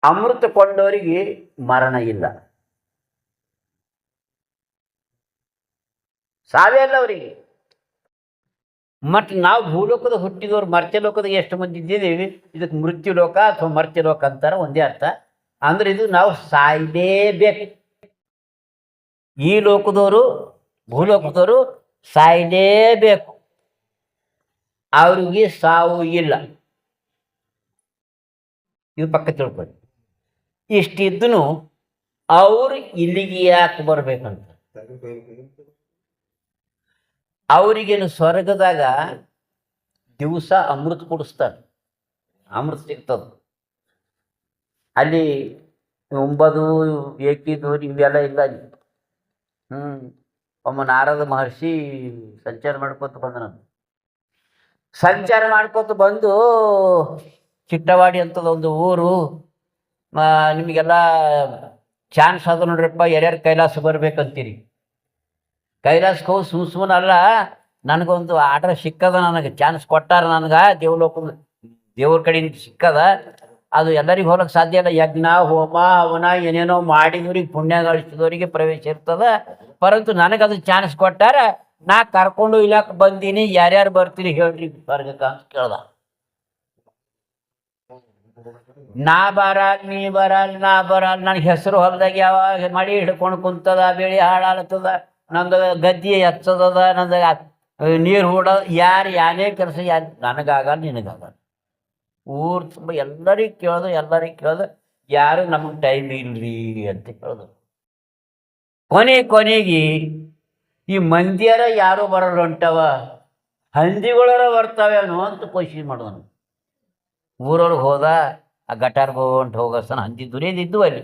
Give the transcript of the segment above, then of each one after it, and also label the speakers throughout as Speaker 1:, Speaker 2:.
Speaker 1: ಅಮೃತ ಕೊಂಡವರಿಗೆ ಮರಣ ಇಲ್ಲ, ಸಾವೇ ಅಲ್ಲ ಅವರಿಗೆ. ಮತ್ತು ನಾವು ಭೂಲೋಕದ ಹುಟ್ಟಿದವರು ಮರ್ತ್ಯಲೋಕದ ಎಷ್ಟು ಮಂದಿ ಇದ್ದೀವಿ, ಇದಕ್ಕೆ ಮೃತ್ಯು ಲೋಕ ಅಥವಾ ಮರ್ತ್ಯಲೋಕ ಅಂತಾರೆ, ಒಂದೇ ಅರ್ಥ. ಅಂದ್ರೆ ಇದು ನಾವು ಸಾಯಲೇಬೇಕು. ಈ ಲೋಕದವರು ಭೂಲೋಕದವರು ಸಾಯಲೇಬೇಕು, ಅವ್ರಿಗೆ ಸಾವು ಇಲ್ಲ. ಇದು ಪಕ್ಕ ತಿಳ್ಕೊಳ್ಳಿ. ಇಷ್ಟಿದ್ದನು ಅವರು ಇಲ್ಲಿಗೆ ಯಾಕೆ ಬರ್ಬೇಕಂತ. ಅವರಿಗೇನು ಸ್ವರ್ಗದಾಗ ದಿವಸ ಅಮೃತ ಕುಡಿಸ್ತಾರೆ, ಅಮೃತ ಸಿಗ್ತದ. ಅಲ್ಲಿ ಒಂಬದು ಏಕಿದೂರು ಇವೆಲ್ಲ ಇಲ್ಲ ಅಲ್ಲಿ. ಒಮ್ಮ ನಾರದ ಮಹರ್ಷಿ ಸಂಚಾರ ಮಾಡ್ಕೊತ ಬಂದನಂತ. ಸಂಚಾರ ಮಾಡ್ಕೊತ ಬಂದು ಚಿಟ್ಟವಾಡಿ ಅಂತದ ಒಂದು ಊರು, ನಿಮಗೆಲ್ಲ ಚಾನ್ಸ್ ಅದ ನೋಡ್ರಪ್ಪ, ಯಾರ್ಯಾರು ಕೈಲಾಸ ಬರ್ಬೇಕಂತೀರಿ. ಕೈಲಾಸಕ್ಕೆ ಹೋಗಿ ಸುಮ್ಮನಲ್ಲ, ನನಗೊಂದು ಆರ್ಡರ್ ಸಿಕ್ಕದ, ನನಗೆ ಚಾನ್ಸ್ ಕೊಟ್ಟಾರ, ನನಗೆ ದೇವ್ರ ಕಡೆಯಿಂದ ಸಿಕ್ಕದ. ಅದು ಎಲ್ಲರಿಗೂ ಹೋಗಕ್ಕೆ ಸಾಧ್ಯ ಇಲ್ಲ. ಯಜ್ಞ ಹೋಮ ಹವನ ಏನೇನೋ ಮಾಡಿದವ್ರಿಗೆ, ಪುಣ್ಯ ಗಳಿಸಿದವರಿಗೆ ಪ್ರವೇಶ ಇರ್ತದ. ಪರಂತು ನನಗದು ಚಾನ್ಸ್ ಕೊಟ್ಟಾರ, ನಾ ಕರ್ಕೊಂಡು ಇಲ್ಲಕ್ಕೆ ಬಂದೀನಿ, ಯಾರ್ಯಾರು ಬರ್ತೀರಿ ಹೇಳ್ರಿ ಸ್ವರ್ಗಕ್ಕೆ ಅಂತ ಕೇಳ್ದ. ನಾ ಬರಲ್ಲ, ನೀ ಬರಲ್ಲ, ನಾ ಬರಲ್ಲ, ನನಗೆ ಹೆಸರು ಹೊಲದಾಗ ಯಾವಾಗ ಮಳಿ ಹಿಡ್ಕೊಂಡು ಕುಂತದ, ಬೆಳೆ ಹಾಳಾಗ್ತದ, ನಂದು ಗದ್ದೆ ಹಚ್ಚದ, ನಂದು ನೀರು ಹೂಡ, ಯಾರು ಯಾನೇ ಕೆಲಸ ನನಗಾಗಲ್ಲ, ನಿನಗಾಗಲ್ಲ. ಊರು ತುಂಬ ಎಲ್ಲರಿಗೆ ಕೇಳ್ದು, ಯಾರು ನಮಗೆ ಟೈಮ್ ಇಲ್ರಿ ಅಂತ ಕೇಳ್ದು. ಕೊನೆಗೆ ಈ ಮಂದಿಯರ ಯಾರು ಬರೋರು ಹೊಂಟವ, ಹಂದಿಗಳರ ಬರ್ತಾವೇನೋ ಅಂತ ಕೋಶಿಶ್ ಮಾಡೋನು. ಊರವ್ರಿಗೆ ಹೋದ, ಆ ಗಟಾರ್ಗೆ ಹೋಗಸನ ಹಂದಿ ದುರಿಯದಿದ್ದು ಅಲ್ಲಿ.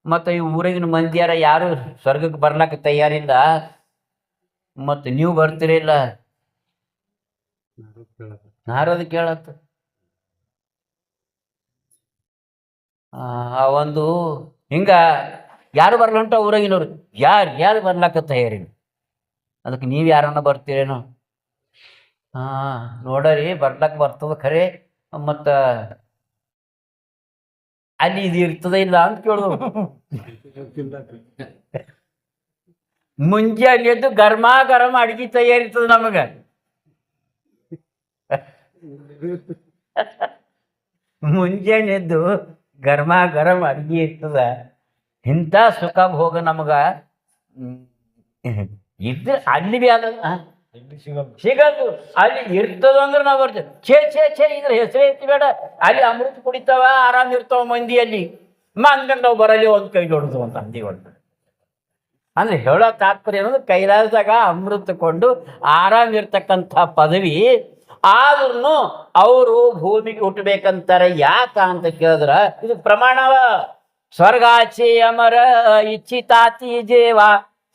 Speaker 1: ಮತ್ತು ಈ ಊರಿಗಿನ ಮಂದಿಯಾರ ಯಾರು ಸ್ವರ್ಗಕ್ಕೆ ಬರ್ಲಕ್ಕೆ ತಯಾರಿಲ್ಲ, ಮತ್ತು ನೀವು ಬರ್ತಿರಿಲ್ಲ. ನಾರದ ಕೇಳತ್ತ, ಆ ಒಂದು ಹಿಂಗ ಯಾರು ಬರ್ಲಂಟ ಊರಾಗಿನವ್ರು, ಯಾರು ಬರ್ಲಾಕ ತಯಾರಿಲ್ಲ. ಅದಕ್ಕೆ ನೀವು ಯಾರನ್ನ ಬರ್ತೀರೇನೋ. ನೋಡರಿ ಬರ್ಲಕ್ಕೆ ಬರ್ತದ ಖರೆ, ಮತ್ತು ಅಲ್ಲಿ ಇದು ಇರ್ತದ ಇಲ್ಲ ಅಂತ ಕೇಳ್ದು. ಮುಂಜಾನೆ ಎದ್ದು ಗರಂ ಅಡಿಗೆ ತಯಾರಿರ್ತದ ನಮಗೆ. ಮುಂಜಾನೆ ಎದ್ದು ಗರಂ ಅಡಿಗೆ ಇರ್ತದ. ಇಂಥ ಸುಖ ಭೋಗ ನಮಗ ಇದ್ರೆ ಅಲ್ಲಿ ಬಿ ಆದ ಸಿಗದು. ಅಲ್ಲಿ ಇರ್ತದ ಅಂದ್ರೆ ನಾವು ಬರ್ತೇವೆ. ಛೇ ಇದ್ರ ಹೆಸರೇ ಐತಿ ಬೇಡ, ಅಲ್ಲಿ ಅಮೃತ ಕುಡಿತಾವ, ಆರಾಮ್ ಇರ್ತಾವ ಮಂದಿ ಅಲ್ಲಿ. ಹಂಗಂಗೆ ನಾವು ಬರಲಿ ಒಂದು ಕೈ ಜೋಡಿದು ಅಂತ ಹಂದಿಗಳು. ಅಂದ್ರೆ ಹೇಳೋ ತಾತ್ಪರ್ಯ ಅನ್ನೋದು, ಕೈಲಾಸದಾಗ ಅಮೃತ ಕೊಂಡು ಆರಾಮ್ ಇರ್ತಕ್ಕಂಥ ಪದವಿ. ಆದ್ರೂ ಅವರು ಭೂಮಿಗೆ ಹುಟ್ಟಬೇಕಂತಾರೆ. ಯಾಕ ಅಂತ ಕೇಳಿದ್ರ ಇದು ಪ್ರಮಾಣವ. ಸ್ವರ್ಗಾಚಿ ಅಮರ ಇಚ್ಛಿತಾತಿ ಜೇವ,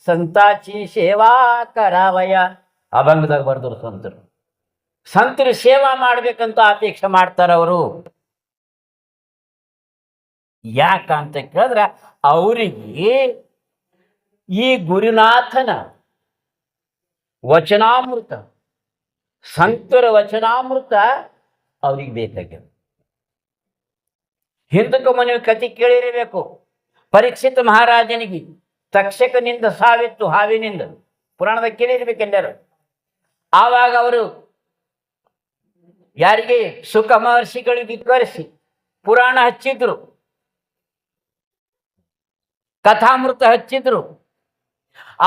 Speaker 1: ಸಂತಾಚಿ ಸೇವಾ ಕರಾವಯ. ಅಭಂಗದಾಗ ಬರ್ದರು ಸಂತರು ಸೇವಾ ಮಾಡ್ಬೇಕಂತ ಅಪೇಕ್ಷೆ ಮಾಡ್ತಾರ ಅವರು. ಯಾಕಂತ ಕೇಳಿದ್ರೆ ಅವರಿಗೆ ಈ ಗುರುನಾಥನ ವಚನಾಮೃತ, ಸಂತರ ವಚನಾಮೃತ ಅವ್ರಿಗೆ ಬೇಕಾಗ್ಯದ. ಹಿಂದಕ್ಕೆ ಮನೆಯ ಕತೆ ಕೇಳಿರಬೇಕು. ಪರೀಕ್ಷಿತ ಮಹಾರಾಜನಿಗೆ ತಕ್ಷಕನಿಂದ ಸಾವಿತ್ತು, ಹಾವಿನಿಂದ. ಪುರಾಣದಾಗ ಕೇಳಿರ್ಬೇಕು ಎಲ್ಲರೂ. ಆವಾಗ ಅವರು ಯಾರಿಗೆ ಸುಖ ಮಹರ್ಷಿಗಳಿಗೆ ಕರೆಸಿ ಪುರಾಣ ಹಚ್ಚಿದ್ರು, ಕಥಾಮೃತ ಹಚ್ಚಿದ್ರು.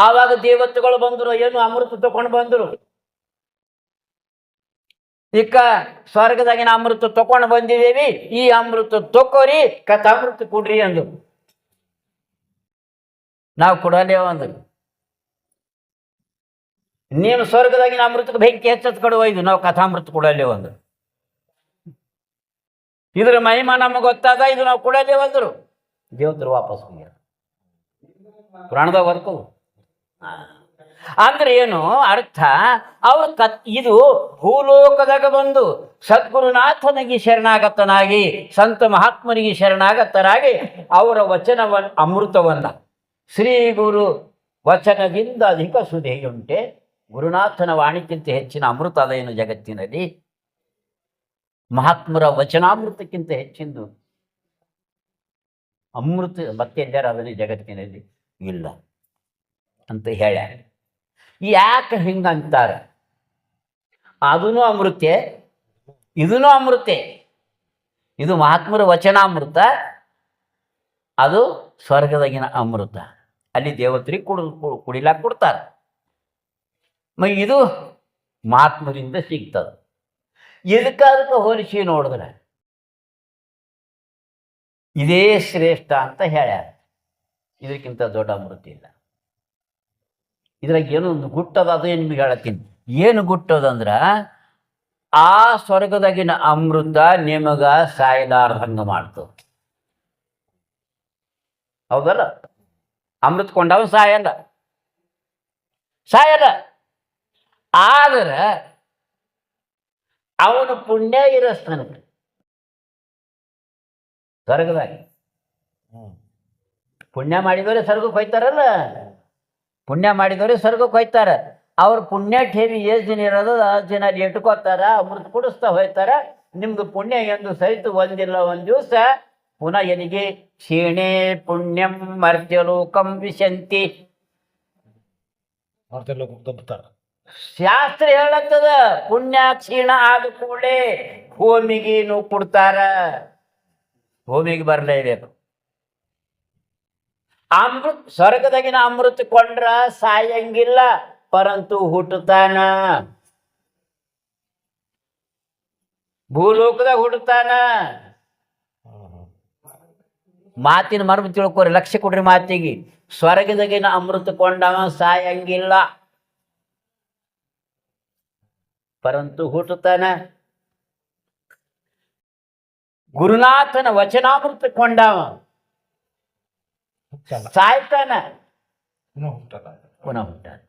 Speaker 1: ಆವಾಗ ದೇವತೆಗಳು ಬಂದರು, ಏನು ಅಮೃತ ತಗೊಂಡು ಬಂದರು. ಈಗ ಸ್ವರ್ಗದಾಗಿನ ಅಮೃತ ತಗೊಂಡು ಬಂದಿದ್ದೇವಿ, ಈ ಅಮೃತ ತಕೋರಿ, ಕಥಾಮೃತ ಕೊಡ್ರಿ ಅಂದ್ರು. ನಾವು ಕೊಡಲೇವ ಅಂದ್ರು. ನೀನು ಸ್ವರ್ಗದಾಗಿನ ಅಮೃತಕ್ಕೆ ಬೆಂಕಿ ಹೆಚ್ಚತ್ ಕೊಡುವ, ಇದು ನಾವು ಕಥಾಮೃತ ಕೊಡಲೇವ ಅಂದ್ರು. ಇದ್ರ ಮಹಿಮಾ ನಮಗೆ ಗೊತ್ತಾದ, ಇದು ನಾವು ಕೊಡಲೇವ ಅಂದ್ರು. ದೇವತರು ವಾಪಸ್ ಹೋಗ್ಯಾರ. ಪುರಾಣದಾಗ ವರ್ಕು ಅಂದ್ರೆ ಏನು ಅರ್ಥ, ಅವ್ರ ಇದು ಭೂಲೋಕದಾಗ ಬಂದು ಸದ್ಗುರುನಾಥನಿಗೆ ಶರಣಾಗತನಾಗಿ, ಸಂತ ಮಹಾತ್ಮರಿಗೆ ಶರಣಾಗತರಾಗಿ ಅವರ ವಚನವನ್ನ, ಅಮೃತವನ್ನ, ಶ್ರೀ ಗುರು ವಚನದಿಂದ ಅಧಿಕ ಸುಧೆಯುಂಟೆ, ಗುರುನಾಥನ ವಾಣಿಕ್ಕಿಂತ ಹೆಚ್ಚಿನ ಅಮೃತ ಅದೇನು ಜಗತ್ತಿನಲ್ಲಿ? ಮಹಾತ್ಮರ ವಚನಾಮೃತಕ್ಕಿಂತ ಹೆಚ್ಚಿಂದು ಅಮೃತ ಮತ್ತೆ ಎಲ್ಲಾರು ಅದನ್ನೇ ಜಗತ್ತಿನಲ್ಲಿ ಇಲ್ಲ ಅಂತ ಹೇಳ್ಯಾರ. ಯಾಕೆ ಹಿಂಗಂತಾರೆ? ಅದೂ ಅಮೃತೆ, ಇದೂ ಅಮೃತೆ. ಇದು ಮಹಾತ್ಮರ ವಚನಾಮೃತ, ಅದು ಸ್ವರ್ಗದಾಗಿನ ಅಮೃತ. ಅಲ್ಲಿ ದೇವತ್ರಿಗೆ ಕುಡಿಲಾಕ ಕೊಡ್ತಾರೆ. ಇದು ಮಹಾತ್ಮರಿಂದ ಸಿಗ್ತದೆ. ಅದಕ್ಕೆ ಹೋಲಿಸಿ ನೋಡಿದ್ರೆ ಇದೇ ಶ್ರೇಷ್ಠ ಅಂತ ಹೇಳ್ಯಾರ. ಇದಕ್ಕಿಂತ ದೊಡ್ಡ ಅಮೃತ ಇಲ್ಲ. ಇದ್ರಾಗ ಏನೋ ಒಂದು ಗುಟ್ಟದ, ಅದು ಏನು ನಿಮಗೆ ಹೇಳತ್ತೀನಿ. ಏನು ಗುಟ್ಟದಂದ್ರೆ ಆ ಸ್ವರ್ಗದಾಗಿನ ಅಮೃತ ನಿಮಗ ಸಾಯಲಾರ್ದಂಗ ಮಾಡ್ತು. ಹೌದಲ್ಲ? ಅಮೃತ ಕೊಂಡವ ಸಾಯಲ್ಲ, ಆದ್ರೆ ಅವನು ಪುಣ್ಯ ಇರಸ್ತಾನ ಸ್ವರ್ಗದಾಗ. ಪುಣ್ಯ ಮಾಡಿದವರೇ ಸ್ವರ್ಗಕ್ಕೆ ಹೋಯ್ತಾರಲ್ಲ, ಪುಣ್ಯ ಮಾಡಿದವರೇ ಸ್ವರ್ಗಕ್ಕೆ ಹೋಯ್ತಾರೆ. ಅವ್ರ ಪುಣ್ಯ ಠೇವಿ ಎಷ್ಟು ದಿನ ಇರೋದು ಅಷ್ಟು ದಿನ ಅಲ್ಲಿ ಇಟ್ಕೋತಾರ, ಅಮೃತ ಕುಡಿಸ್ತಾ ಹೋಯ್ತಾರ. ನಿಮ್ದು ಪುಣ್ಯ ಎಂದು ಸಹಿತ ಒಂದಿಲ್ಲ ಒಂದು ದಿವಸ ಪುನಃ ಎನಿಗೆ ಕ್ಷೀಣೆ ಪುಣ್ಯಂ ಮರ್ತ್ಯಲೋಕಂ ವಿಶಂತಿ. ಶಾಸ್ತ್ರ ಹೇಳತ್ತದ, ಪುಣ್ಯ ಕ್ಷೀಣ ಆದ ಕೂಡಲೇ ಭೂಮಿಗೆ ಕೊಡ್ತಾರ, ಭೂಮಿಗೆ ಬರಲೇಬೇಕು. ಅಮೃತ ಸ್ವರ್ಗದಾಗಿನ ಅಮೃತ ಕೊಂಡ್ರ ಸಾಯಂಗಿಲ್ಲ, ಪರಂತು ಹುಟ್ಟುತ್ತಾನ. ಭೂಲೋಕದಾಗ ಹುಟ್ಟುತ್ತಾನ. ಮಾತಿನ ಮರ್ಮ ತಿಳ್ಕೊರಿ, ಲಕ್ಷ್ಯ ಕೊಡ್ರಿ ಮಾತಿಗೆ. ಸ್ವರ್ಗದಾಗಿನ ಅಮೃತ ಕೊಂಡವ ಸಾಯಂಗಿಲ್ಲ, ಪರಂತು ಹುಟ್ಟುತ್ತಾನ. ಗುರುನಾಥನ ವಚನಾಮೃತ ಕೊಂಡವ ಸಾಯ್ತಾನ, ಪುನಃ ಹುಟ್ಟಾನ.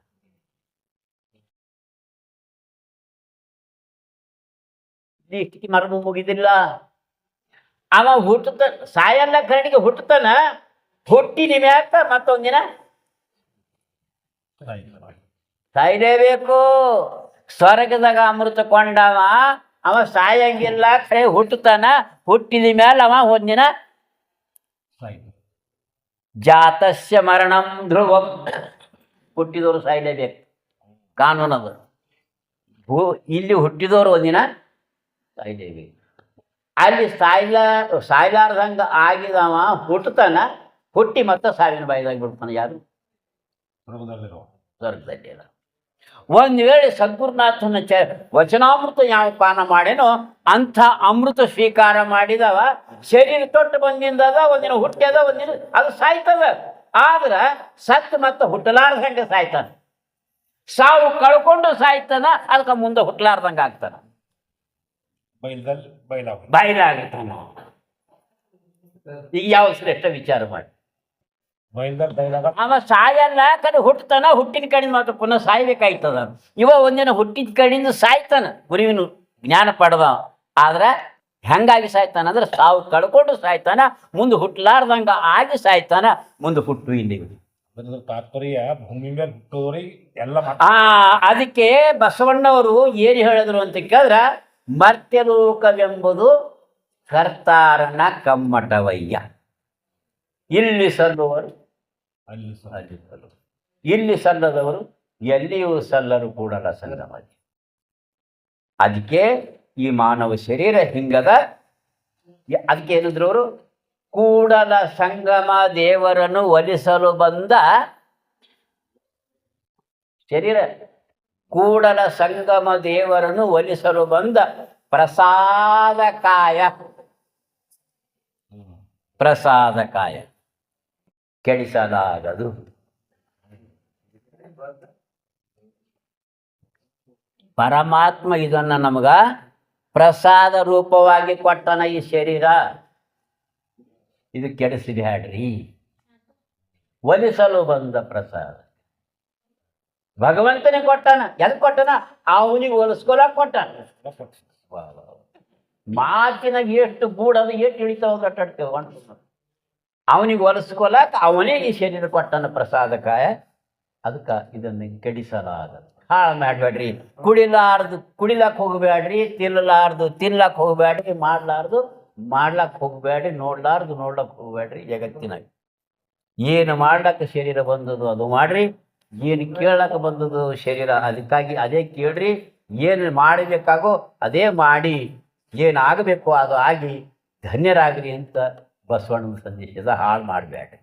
Speaker 1: ಇಷ್ಟಿಗೆ ಮರ್ಮ ಮುಗಿದಿಲ್ಲ. ಅವ ಹುಟ್ಟುತ್ತ ಸಾಯಲ್ಲ, ಕರಡಿಗೆ ಹುಟ್ಟುತ್ತಾನ. ಹುಟ್ಟಿ ನಿಮ್ಯಾಕ ಮತ್ತೊಂದಿನ ಸಾಯ್ಲೇಬೇಕು. ಸ್ವರ್ಗದಾಗ ಅಮೃತ ಕೊಂಡವ ಅವ ಸಾಯಂಗಿಲ್ಲ, ಕರೆ ಹುಟ್ಟುತ್ತಾನ. ಹುಟ್ಟಿದ ಮೇಲೆ ಅವ ಒಂದಿನ ಜಾತಸ್ಯ ಮರಣಂ ಧ್ರುವಂ. ಹುಟ್ಟಿದವರು ಸಾಯ್ಲೇಬೇಕು, ಕಾನೂನದು. ಇಲ್ಲಿ ಹುಟ್ಟಿದವರು ಒಂದಿನ ಸಾಯ್ಲೇಬೇಕು. ಅಲ್ಲಿ ಸಾಯ್ಲಾರ್ದಂಗ ಆಗಿದವ ಹುಟ್ಟುತ್ತಾನ. ಹುಟ್ಟಿ ಮತ್ತೆ ಸಾವಿನ ಬಾಯಿದಾಗ ಬಿಡ್ತಾನೆ. ಯಾರು? ಸ್ವರ್ಗದಲ್ಲಿ. ಒಂದು ವೇಳೆ ಸದ್ಗುರುನಾಥನ ವಚನಾಮೃತ ಯಾವ ಪಾನ ಮಾಡೇನೋ ಅಂಥ ಅಮೃತ ಸ್ವೀಕಾರ ಮಾಡಿದವ ಶರೀರ ತೊಟ್ಟು ಬಂದಿಂದದ, ಒಂದಿನ ಹುಟ್ಟ್ಯದ, ಒಂದಿನ ಅದು ಸಾಯ್ತದ. ಆದ್ರೆ ಸತ್ತು ಮತ್ತೆ ಹುಟ್ಟಲಾರ್ದಂಗೆ ಸಾಯ್ತಾನ. ಸಾವು ಕಳ್ಕೊಂಡು ಸಾಯ್ತಾನ, ಅದಕ್ಕೆ ಮುಂದೆ ಹುಟ್ಟಲಾರ್ದಂಗೆ ಆಗ್ತಾನ, ಬಯಲಾಗ್ತಾನ. ಈಗ ಯಾವ ಶ್ರೇಷ್ಠ ವಿಚಾರ ಮಾಡಿ. ಅವ ಸಾಯಲ್ಲ, ಕಡೆ ಹುಟ್ಟತಾನ. ಹುಟ್ಟಿನ ಕಡೆಯಿಂದ ಮಾತ್ರ ಪುನಃ ಸಾಯ್ಬೇಕಾಯ್ತದ. ಇವ ಒಂದಿನ ಹುಟ್ಟಿದ ಕಡೆಯಿಂದ ಸಾಯ್ತಾನ, ಗುರುವಿನ ಜ್ಞಾನ ಪಡೆದ. ಆದ್ರೆ ಹೆಂಗಾಗಿ ಸಾಯ್ತಾನ ಅಂದ್ರೆ ಸಾವು ಕಳ್ಕೊಂಡು ಸಾಯ್ತಾನ, ಮುಂದೆ ಹುಟ್ಟಲಾರ್ದಂಗ ಆಗಿ ಸಾಯ್ತಾನ. ಮುಂದೆ ಹುಟ್ಟು ಇಲ್ಲಿ
Speaker 2: ತಾತ್ಪರ್ಯ ಭೂಮಿ ಮೇಲೆ ಹುಟ್ಟೋರಿಗೆ ಎಲ್ಲ.
Speaker 1: ಅದಕ್ಕೆ ಬಸವಣ್ಣವರು ಏನು ಹೇಳಿದ್ರು ಅಂತ ಕೇಳಿದ್ರೆ, ಮರ್ತ್ಯಲೋಕವೆಂಬುದು ಕರ್ತಾರನ ಕಮ್ಮಟವಯ್ಯ. ಇಲ್ಲಿ ಸಲ್ಲುವರು ಅಲ್ಲಿ ಸಲ್ಲರು, ಇಲ್ಲಿ ಸಲ್ಲದವರು ಎಲ್ಲಿಯೂ ಸಲ್ಲರು ಕೂಡಲ ಸಂಗಮದಿ. ಅದಕ್ಕೆ ಈ ಮಾನವ ಶರೀರ ಹಿಂಗದ. ಅದಕ್ಕೆ ಏನಿದ್ರು ಅವರು, ಕೂಡಲ ಸಂಗಮ ದೇವರನ್ನು ಒಲಿಸಲು ಬಂದ ಶರೀರ, ಕೂಡಲ ಸಂಗಮ ದೇವರನ್ನು ಒಲಿಸಲು ಬಂದ ಪ್ರಸಾದಕಾಯ. ಪ್ರಸಾದಕಾಯ ಕೆಡಿಸಲಾಗದು. ಪರಮಾತ್ಮ ಇದನ್ನ ನಮಗ ಪ್ರಸಾದ ರೂಪವಾಗಿ ಕೊಟ್ಟನ. ಈ ಶರೀರ ಇದು ಕೆಡಿಸಿಬ್ಯಾಡ್ರಿ, ಒಲಿಸಲು ಬಂದ ಪ್ರಸಾದ. ಭಗವಂತನೇ ಕೊಟ್ಟಾನ. ಎದಕ್ಕೆ ಕೊಟ್ಟನ? ಅವನಿಗೆ ಒಲಿಸ್ಕೊಳಕ್ ಕೊಟ್ಟಾನ. ಮಾತಿನಾಗ ಎಷ್ಟು ಗೂಡದು, ಎಷ್ಟು ಇಳಿತಾವ ಅಟ್ಟಾಡ್ತೇವೆ. ಅವನಿಗೆ ಒಲಿಸ್ಕೊಳಕ್ ಅವನೇ ಈ ಶರೀರ ಕೊಟ್ಟನ ಪ್ರಸಾದಕಾಯ. ಅದಕ್ಕೆ ಇದನ್ನು ಕೆಡಿಸಲಾಗದು. ಹಾಳು ಮಾಡಬೇಡ್ರಿ. ಕುಡಿಲಾರ್ದು ಕುಡಿಲಕ್ಕೆ ಹೋಗಬೇಡ್ರಿ, ತಿನ್ನಲಾರ್ದು ತಿನ್ಲಕ್ಕೆ ಹೋಗಬೇಡ್ರಿ, ಮಾಡಲಾರ್ದು ಮಾಡ್ಲಕ್ಕೆ ಹೋಗಬೇಡ್ರಿ, ನೋಡ್ಲಾರ್ದು ನೋಡ್ಲಕ್ಕೆ ಹೋಗ್ಬೇಡ್ರಿ. ಜಗತ್ತಿನಾಗ ಏನು ಮಾಡ್ಲಕ್ಕೆ ಶರೀರ ಬಂದದು ಅದು ಮಾಡ್ರಿ, ಏನು ಕೇಳಕ್ಕೆ ಬಂದದು ಶರೀರ ಅದಕ್ಕಾಗಿ ಅದೇ ಕೇಳ್ರಿ, ಏನು ಮಾಡಬೇಕಾಗೋ ಅದೇ ಮಾಡಿ, ಏನಾಗಬೇಕು ಅದು ಆಗಿ ಧನ್ಯರಾಗ್ರಿ ಅಂತ ಬಸವಣ್ಣನ ಸಂದೇಶದ ಹಾಳು ಮಾಡಬೇಡ್ರಿ.